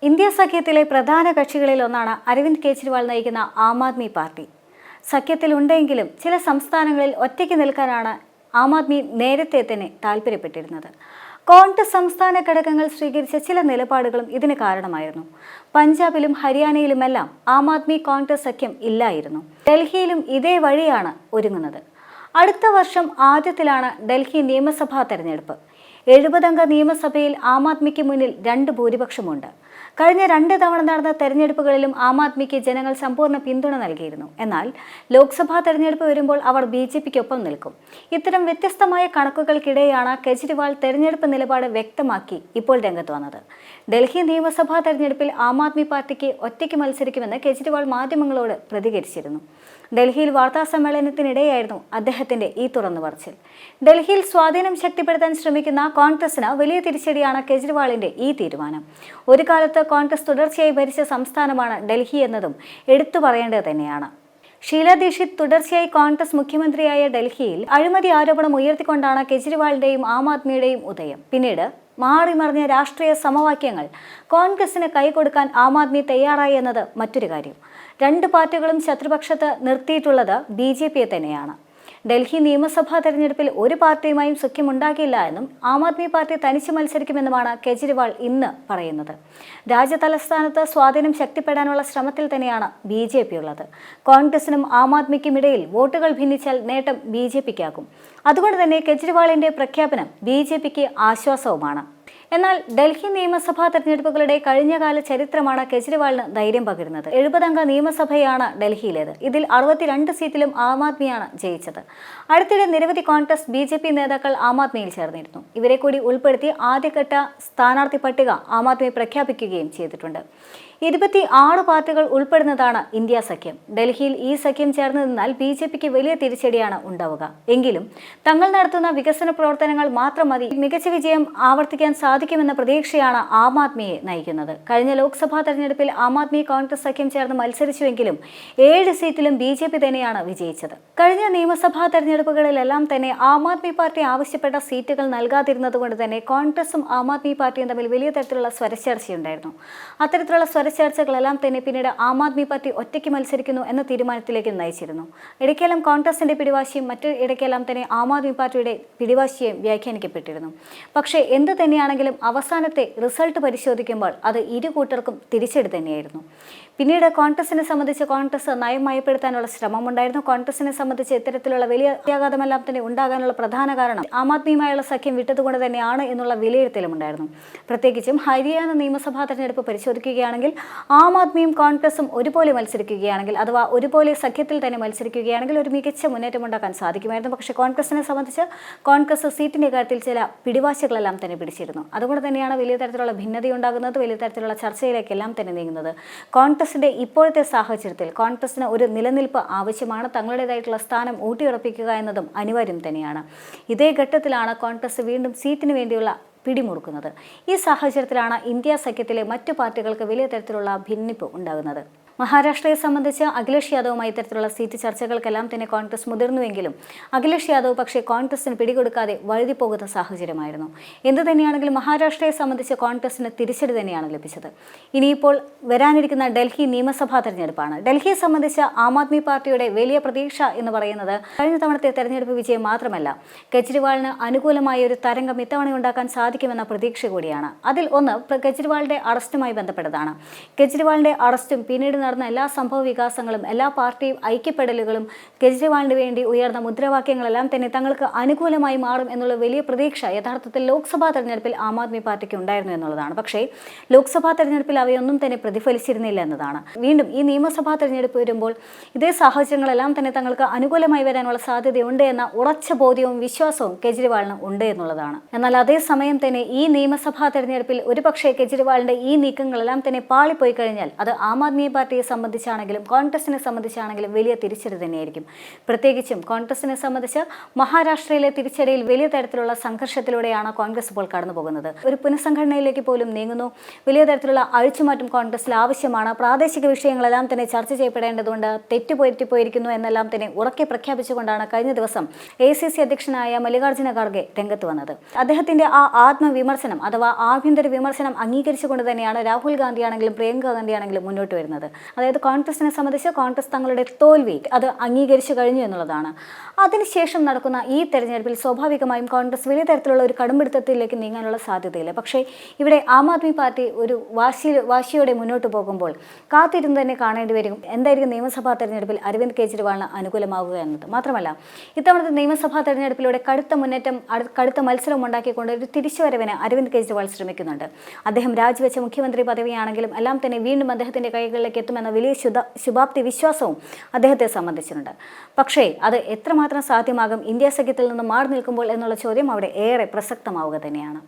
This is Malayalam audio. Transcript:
ഇന്ത്യ സഖ്യത്തിലെ പ്രധാന കക്ഷികളിൽ ഒന്നാണ് അരവിന്ദ് കെജ്രിവാൾ നയിക്കുന്ന ആം ആദ്മി പാർട്ടി. സഖ്യത്തിലുണ്ടെങ്കിലും ചില സംസ്ഥാനങ്ങളിൽ ഒറ്റയ്ക്ക് നിൽക്കാനാണ് ആം ആദ്മി നേരത്തെ തന്നെ താൽപ്പര്യപ്പെട്ടിരുന്നത്. കോൺഗ്രസ് സംസ്ഥാന ഘടകങ്ങൾ സ്വീകരിച്ച ചില നിലപാടുകളും ഇതിന് കാരണമായിരുന്നു. പഞ്ചാബിലും ഹരിയാനയിലുമെല്ലാം ആം ആദ്മി കോൺഗ്രസ് സഖ്യം ഇല്ലായിരുന്നു. ഡൽഹിയിലും ഇതേ വഴിയാണ് ഒരുങ്ങുന്നത്. അടുത്ത വർഷം ആദ്യത്തിലാണ് ഡൽഹി നിയമസഭാ തെരഞ്ഞെടുപ്പ്. 70 അംഗ നിയമസഭയിൽ ആം ആദ്മിക്ക് മുന്നിൽ 2 ഭൂരിപക്ഷമുണ്ട്. കഴിഞ്ഞ 2 തവണ നടന്ന തെരഞ്ഞെടുപ്പുകളിലും ആം ആദ്മിക്ക് ജനങ്ങൾ സമ്പൂർണ്ണ പിന്തുണ നൽകിയിരുന്നു. എന്നാൽ ലോക്സഭാ തെരഞ്ഞെടുപ്പ് വരുമ്പോൾ അവർ BJPക്കൊപ്പം നിൽക്കും. ഇത്തരം വ്യത്യസ്തമായ കണക്കുകൾക്കിടെയാണ് കെജ്രിവാൾ തെരഞ്ഞെടുപ്പ് നിലപാട് വ്യക്തമാക്കി ഇപ്പോൾ രംഗത്ത് വന്നത്. ഡൽഹി നിയമസഭാ തെരഞ്ഞെടുപ്പിൽ ആം ആദ്മി പാർട്ടിക്ക് ഒറ്റയ്ക്ക് മത്സരിക്കുമെന്ന് കെജ്രിവാൾ മാധ്യമങ്ങളോട് പ്രതികരിച്ചിരുന്നു. ഡൽഹിയിൽ വാർത്താ സമ്മേളനത്തിനിടെയായിരുന്നു അദ്ദേഹത്തിന്റെ ഈ തുറന്നു പറച്ചിൽ. ഡൽഹിയിൽ സ്വാധീനം ശക്തിപ്പെടുത്താൻ ശ്രമിക്കുന്ന കോൺഗ്രസിന് വലിയ തിരിച്ചടിയാണ് കെജ്രിവാളിന്റെ ഈ തീരുമാനം. ഒരു കാലത്ത് കോൺഗ്രസ് തുടർച്ചയായി ഭരിച്ച സംസ്ഥാനമാണ് ഡൽഹി എന്നതും എടുത്തു പറയേണ്ടത് തന്നെയാണ്. ഷീല ദീക്ഷിത് തുടർച്ചയായി കോൺഗ്രസ് മുഖ്യമന്ത്രിയായ ഡൽഹിയിൽ അഴിമതി ആരോപണം ഉയർത്തിക്കൊണ്ടാണ് കെജ്രിവാളിന്റെയും ആം ആദ്മിയുടെയും ഉദയം. പിന്നീട് മാറിമറിഞ്ഞ രാഷ്ട്രീയ സമവാക്യങ്ങൾ കോൺഗ്രസിന് കൈകൊടുക്കാൻ ആം ആദ്മി തയ്യാറായി എന്നത് മറ്റൊരു കാര്യം. 2 പാർട്ടികളും ശത്രുപക്ഷത്ത് നിർത്തിയിട്ടുള്ളത് BJPയെ തന്നെയാണ്. ഡൽഹി നിയമസഭാ തെരഞ്ഞെടുപ്പിൽ ഒരു പാർട്ടിയുമായും സഖ്യമുണ്ടാകില്ല എന്നും ആം ആദ്മി പാർട്ടി തനിച്ച് മത്സരിക്കുമെന്നുമാണ് കെജ്രിവാൾ ഇന്ന് പറയുന്നത്. രാജ്യതലസ്ഥാനത്ത് സ്വാധീനം ശക്തിപ്പെടാനുള്ള ശ്രമത്തിൽ തന്നെയാണ് BJP ഉള്ളത്. കോൺഗ്രസിനും ആം ആദ്മിക്കും ഇടയിൽ വോട്ടുകൾ ഭിന്നിച്ചാൽ നേട്ടം BJPക്കാകും. അതുകൊണ്ട് തന്നെ കെജ്രിവാളിന്റെ പ്രഖ്യാപനം BJPക്ക് ആശ്വാസവുമാണ്. എന്നാൽ ഡൽഹി നിയമസഭാ തെരഞ്ഞെടുപ്പുകളുടെ കഴിഞ്ഞകാല ചരിത്രമാണ് കെജ്രിവാളിന് ധൈര്യം പകരുന്നത്. 70 അംഗ നിയമസഭയാണ് ഡൽഹിയിലേത്. ഇതിൽ 62 സീറ്റിലും ആം ആദ്മിയാണ് ജയിച്ചത്. അടുത്തിടെ നിരവധി കോൺഗ്രസ് BJP നേതാക്കൾ ആം ആദ്മിയിൽ ചേർന്നിരുന്നു. ഇവരെ കൂടി ഉൾപ്പെടുത്തി ആദ്യഘട്ട സ്ഥാനാർത്ഥി പട്ടിക ആം ആദ്മി പ്രഖ്യാപിക്കുകയും ചെയ്തിട്ടുണ്ട്. 26 പാർട്ടികൾ ഉൾപ്പെടുന്നതാണ് ഇന്ത്യ സഖ്യം. ഡൽഹിയിൽ ഈ സഖ്യം ചേർന്ന് നിന്നാൽ BJPക്ക് വലിയ തിരിച്ചടിയാണ് ഉണ്ടാവുക. എങ്കിലും തങ്ങൾ നടത്തുന്ന വികസന പ്രവർത്തനങ്ങൾ മാത്രം മതി മികച്ച വിജയം ആവർത്തിക്കാൻ സാധിക്കുമെന്ന പ്രതീക്ഷയാണ് ആം ആദ്മിയെ നയിക്കുന്നത്. കഴിഞ്ഞ ലോക്സഭാ തെരഞ്ഞെടുപ്പിൽ ആം ആദ്മി കോൺഗ്രസ് സഖ്യം ചേർന്ന് മത്സരിച്ചുവെങ്കിലും 7 സീറ്റിലും BJP തന്നെയാണ് വിജയിച്ചത്. കഴിഞ്ഞ നിയമസഭാ തെരഞ്ഞെടുപ്പുകളിലെല്ലാം തന്നെ ആം ആദ്മി പാർട്ടി ആവശ്യപ്പെട്ട സീറ്റുകൾ നൽകാതിരുന്നത് കൊണ്ട് തന്നെ കോൺഗ്രസും ആം ആദ്മി പാർട്ടിയും തമ്മിൽ വലിയ തരത്തിലുള്ള സ്വരച്ചേർച്ചയുണ്ടായിരുന്നു. അത്തരത്തിലുള്ള ചർച്ചകളെല്ലാം തന്നെ പിന്നീട് ആം ആദ്മി പാർട്ടി ഒറ്റയ്ക്ക് മത്സരിക്കുന്നു എന്ന തീരുമാനത്തിലേക്ക് നയിച്ചിരുന്നു. ഇടയ്ക്കെല്ലാം കോൺഗ്രസിന്റെ പിടിവാശിയും മറ്റു ഇടയ്ക്കെല്ലാം തന്നെ ആം ആദ്മി പാർട്ടിയുടെ പിടിവാശിയും വ്യാഖ്യാനിക്കപ്പെട്ടിരുന്നു. പക്ഷേ എന്ത് തന്നെയാണെങ്കിലും അവസാനത്തെ റിസൾട്ട് പരിശോധിക്കുമ്പോൾ അത് ഇരു കൂട്ടർക്കും തിരിച്ചടി തന്നെയായിരുന്നു. പിന്നീട് കോൺഗ്രസിനെ സംബന്ധിച്ച് കോൺഗ്രസ് നയം മയപ്പെടുത്താനുള്ള ശ്രമമുണ്ടായിരുന്നു. കോൺഗ്രസിനെ സംബന്ധിച്ച് ഇത്തരത്തിലുള്ള വലിയ പ്രത്യാഘാതമെല്ലാം തന്നെ ഉണ്ടാകാനുള്ള പ്രധാന കാരണം ആം ആദ്മിയുമായുള്ള സഖ്യം വിട്ടതുകൊണ്ട് തന്നെയാണ് എന്നുള്ള വിലയിരുത്തലുമുണ്ടായിരുന്നു. പ്രത്യേകിച്ചും ഹരിയാന നിയമസഭാ തെരഞ്ഞെടുപ്പ് പരിശോധിക്കുകയാണെങ്കിൽ ആം ആദ്മിയും കോൺഗ്രസും ഒരുപോലെ മത്സരിക്കുകയാണെങ്കിൽ അഥവാ ഒരുപോലെ സഖ്യത്തിൽ തന്നെ മത്സരിക്കുകയാണെങ്കിൽ ഒരു മികച്ച മുന്നേറ്റം ഉണ്ടാക്കാൻ സാധിക്കുമായിരുന്നു. പക്ഷേ കോൺഗ്രസിനെ സംബന്ധിച്ച് കോൺഗ്രസ് സീറ്റിന്റെ കാര്യത്തിൽ ചില പിടിവാശികളെല്ലാം തന്നെ പിടിച്ചിരുന്നു. അതുകൊണ്ട് തന്നെയാണ് വലിയ തരത്തിലുള്ള ഭിന്നതയുണ്ടാകുന്നത്, വലിയ തരത്തിലുള്ള ചർച്ചയിലേക്കെല്ലാം തന്നെ നീങ്ങുന്നത്. കോൺഗ്രസിന്റെ ഇപ്പോഴത്തെ സാഹചര്യത്തിൽ കോൺഗ്രസിന് ഒരു നിലനിൽപ്പ് ആവശ്യമാണ്. തങ്ങളുടേതായിട്ടുള്ള സ്ഥാനം ഊട്ടിയുറപ്പിക്കുക എന്നതും അനിവാര്യം തന്നെയാണ്. ഇതേ ഘട്ടത്തിലാണ് കോൺഗ്രസ് വീണ്ടും സീറ്റിന് വേണ്ടിയുള്ള പിടിമുറുക്കുന്നത്. ഈ സാഹചര്യത്തിലാണ് ഇന്ത്യ സഖ്യത്തിലെ മറ്റു പാർട്ടികൾക്ക് വലിയ തരത്തിലുള്ള ഭിന്നിപ്പ് ഉണ്ടാകുന്നത്. മഹാരാഷ്ട്രയെ സംബന്ധിച്ച് അഖിലേഷ് യാദവുമായി ഇത്തരത്തിലുള്ള സീറ്റ് ചർച്ചകൾക്കെല്ലാം തന്നെ കോൺഗ്രസ് മുതിർന്നുവെങ്കിലും അഖിലേഷ് യാദവ് പക്ഷേ കോൺഗ്രസിന് പിടികൊടുക്കാതെ വഴുതി പോകുന്ന സാഹചര്യമായിരുന്നു. എന്തു തന്നെയാണെങ്കിലും മഹാരാഷ്ട്രയെ സംബന്ധിച്ച് കോൺഗ്രസിന് തിരിച്ചടി തന്നെയാണ് ലഭിച്ചത്. ഇനിയിപ്പോൾ വരാനിരിക്കുന്ന ഡൽഹി നിയമസഭാ തെരഞ്ഞെടുപ്പാണ്. ഡൽഹിയെ സംബന്ധിച്ച് ആം ആദ്മി പാർട്ടിയുടെ വലിയ പ്രതീക്ഷ എന്ന് പറയുന്നത് കഴിഞ്ഞ തവണത്തെ തെരഞ്ഞെടുപ്പ് വിജയം മാത്രമല്ല, കെജ്രിവാളിന് അനുകൂലമായ ഒരു തരംഗം ഇത്തവണ ഉണ്ടാക്കാൻ സാധിക്കുമെന്ന പ്രതീക്ഷ കൂടിയാണ്. അതിൽ ഒന്ന് കെജ്രിവാളിന്റെ അറസ്റ്റുമായി ബന്ധപ്പെട്ടതാണ്. കെജ്രിവാളിന്റെ അറസ്റ്റും പിന്നീട് നടന്ന എല്ലാ സംഭവ വികാസങ്ങളും എല്ലാ പാർട്ടി ഐക്യപ്പെടലുകളും കെജ്രിവാളിന് വേണ്ടി ഉയർന്ന മുദ്രാവാക്യങ്ങളെല്ലാം തന്നെ തങ്ങൾക്ക് അനുകൂലമായി മാറും എന്നുള്ള വലിയ പ്രതീക്ഷ യഥാർത്ഥത്തിൽ ലോക്സഭാ തെരഞ്ഞെടുപ്പിൽ ആം ആദ്മി പാർട്ടിക്ക് ഉണ്ടായിരുന്നു എന്നുള്ളതാണ്. പക്ഷേ ലോക്സഭാ തെരഞ്ഞെടുപ്പിൽ അവയൊന്നും തന്നെ പ്രതിഫലിച്ചിരുന്നില്ല എന്നതാണ്. വീണ്ടും ഈ നിയമസഭാ തെരഞ്ഞെടുപ്പ് വരുമ്പോൾ ഇതേ സാഹചര്യങ്ങളെല്ലാം തന്നെ തങ്ങൾക്ക് അനുകൂലമായി വരാനുള്ള സാധ്യതയുണ്ട് എന്ന ഉറച്ച ബോധ്യവും വിശ്വാസവും കെജ്രിവാളിന് ഉണ്ട് എന്നുള്ളതാണ്. എന്നാൽ അതേസമയം തന്നെ ഈ നിയമസഭാ തെരഞ്ഞെടുപ്പിൽ ഒരുപക്ഷെ കെജ്രിവാളിന്റെ ഈ നീക്കങ്ങളെല്ലാം തന്നെ പാളിപ്പോയി കഴിഞ്ഞാൽ അത് ആം ആദ്മി പാർട്ടി പാർട്ടിയെ സംബന്ധിച്ചാണെങ്കിലും കോൺഗ്രസിനെ സംബന്ധിച്ചാണെങ്കിലും വലിയ തിരിച്ചടി തന്നെയായിരിക്കും. പ്രത്യേകിച്ചും കോൺഗ്രസിനെ സംബന്ധിച്ച് മഹാരാഷ്ട്രയിലെ തിരിച്ചടിയിൽ വലിയ തരത്തിലുള്ള സംഘർഷത്തിലൂടെയാണ് കോൺഗ്രസ് ഇപ്പോൾ കടന്നു പോകുന്നത്. ഒരു പുനഃസംഘടനയിലേക്ക് പോലും നീങ്ങുന്നു. വലിയ തരത്തിലുള്ള അഴിച്ചുമാറ്റം കോൺഗ്രസിൽ ആവശ്യമാണ്. പ്രാദേശിക വിഷയങ്ങളെല്ലാം തന്നെ ചർച്ച ചെയ്യപ്പെടേണ്ടതുണ്ട്. തെറ്റുപറ്റിപ്പോയിരിക്കുന്നു എന്നെല്ലാം തന്നെ ഉറക്കെ പ്രഖ്യാപിച്ചുകൊണ്ടാണ് കഴിഞ്ഞ ദിവസം ACC അധ്യക്ഷനായ മല്ലികാർജ്ജുന ഖാർഗെ രംഗത്ത് വന്നത്. അദ്ദേഹത്തിന്റെ ആ ആത്മവിമർശനം അഥവാ ആഭ്യന്തര വിമർശനം അംഗീകരിച്ചുകൊണ്ട് തന്നെയാണ് രാഹുൽ ഗാന്ധിയാണെങ്കിലും പ്രിയങ്ക ഗാന്ധിയാണെങ്കിലും മുന്നോട്ട് വരുന്നത്. അതായത് കോൺഗ്രസിനെ സംബന്ധിച്ച് കോൺഗ്രസ് തങ്ങളുടെ തോൽവി അത് അംഗീകരിച്ചു കഴിഞ്ഞു എന്നുള്ളതാണ്. അതിനുശേഷം നടക്കുന്ന ഈ തെരഞ്ഞെടുപ്പിൽ സ്വാഭാവികമായും കോൺഗ്രസ് വലിയ തരത്തിലുള്ള ഒരു കടുംപിടുത്തത്തിലേക്ക് നീങ്ങാനുള്ള സാധ്യതയില്ല. പക്ഷേ ഇവിടെ ആം ആദ്മി പാർട്ടി ഒരു വാശിയോടെ മുന്നോട്ട് പോകുമ്പോൾ കാത്തിരുന്ന് തന്നെ കാണേണ്ടി വരും എന്തായിരിക്കും നിയമസഭാ തെരഞ്ഞെടുപ്പിൽ അരവിന്ദ് കെജ്രിവാളിന് അനുകൂലമാവുക എന്നത്. മാത്രമല്ല ഇത്തവണത്തെ നിയമസഭാ തെരഞ്ഞെടുപ്പിലൂടെ കടുത്ത മുന്നേറ്റം കടുത്ത മത്സരം ഉണ്ടാക്കിക്കൊണ്ട് ഒരു തിരിച്ചുവരവിന് അരവിന്ദ് കെജ്രിവാൾ ശ്രമിക്കുന്നുണ്ട്. അദ്ദേഹം രാജിവെച്ച മുഖ്യമന്ത്രി പദവിയാണെങ്കിലും എല്ലാം തന്നെ വീണ്ടും അദ്ദേഹത്തിന്റെ കൈകളിലേക്ക് എത്തുമെന്ന വലിയ ശുഭാപ്തി വിശ്വാസവും അദ്ദേഹത്തെ സംബന്ധിച്ചിട്ടുണ്ട്. പക്ഷേ അത് എത്രമാത്രം സാധ്യമാകും ഇന്ത്യ സഖ്യത്തിൽ നിന്ന് മാറി നിൽക്കുമ്പോൾ എന്നുള്ള ചോദ്യം അവിടെ ഏറെ പ്രസക്തമാവുക തന്നെയാണ്.